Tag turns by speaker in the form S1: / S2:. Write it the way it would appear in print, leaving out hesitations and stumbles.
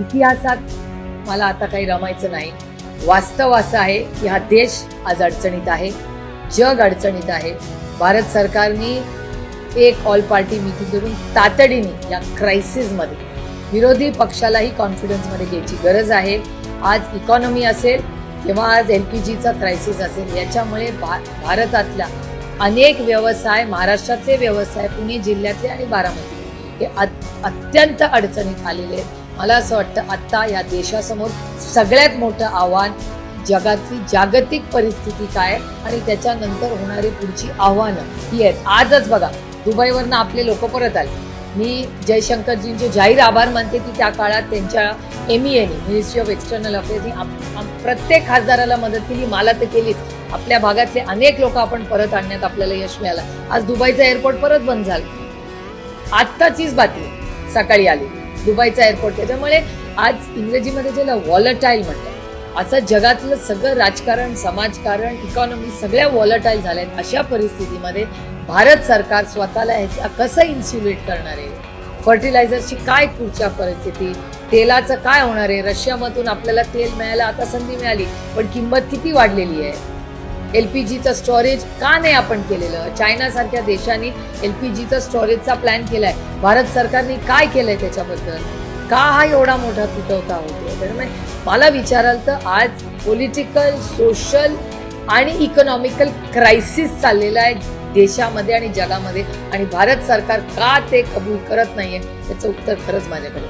S1: इतिहासात मला आता काही रमायचं नाही. वास्तव असं आहे की हा देश आज अडचणीत आहे, जग अडचणीत आहे. भारत सरकारने एक ऑल पार्टी मीटिंग करून तातडीने या क्रायसिसमध्ये विरोधी पक्षालाही कॉन्फिडन्समध्ये घ्यायची गरज आहे. आज इकॉनॉमी असेल किंवा आज LPGचा क्रायसिस असेल, याच्यामुळे भारतातल्या अनेक व्यवसाय, महाराष्ट्रातले व्यवसाय, पुणे जिल्ह्यातले आणि बारामती हे अत्यंत अडचणीत आलेले आहेत. मला असं वाटतं आत्ता या देशासमोर सगळ्यात मोठं आव्हान जगातली जागतिक परिस्थिती काय आणि त्याच्यानंतर होणारी पुढची आव्हानं ही आहेत. आजच बघा, दुबईवरनं आपले लोक परत आले. मी जयशंकरजींचे जाहीर आभार मानते की त्या काळात त्यांच्या MEAने, मिनिस्ट्री ऑफ एक्सटर्नल अफेअर्सनी प्रत्येक खासदाराला मदत केली. मला तर केलीच. आपल्या भागातले अनेक लोक आपण परत आणण्यात आपल्याला यश मिळालं. आज दुबईचं एअरपोर्ट परत बंद झालं. आत्ताचीच बातमी सकाळी आली दुबईचा एअरपोर्ट. त्याच्यामुळे आज इंग्रजीमध्ये ज्याला व्हॉलटाईल म्हणतात, असं जगातलं सगळं राजकारण, समाजकारण, इकॉनॉमी सगळ्या व्हॉलटाईल झाल्या आहेत. अशा परिस्थितीमध्ये भारत सरकार स्वतःला ह्याच्या कसं इन्सुलेट करणार आहे? फर्टिलायझरची काय पुढच्या परिस्थिती, तेलाचं काय होणार आहे? रशियामधून आपल्याला तेल मिळायला आता संधी मिळाली, पण किंमत किती वाढलेली आहे? LPGचं स्टोरेज का नाही आपण केलेलं? चायनासारख्या देशांनी LPGचा स्टोरेजचा प्लॅन केलाय. भारत सरकारने काय केलंय त्याच्याबद्दल? का हा एवढा मोठा तुटवता होतो? त्यामुळे मला विचाराल तर आज पॉलिटिकल, सोशल आणि इकॉनॉमिकल क्रायसिस चाललेला आहे देशामध्ये आणि जगामध्ये, आणि भारत सरकार का ते कबूल करत नाहीये त्याचं उत्तर खरंच माझ्याकडे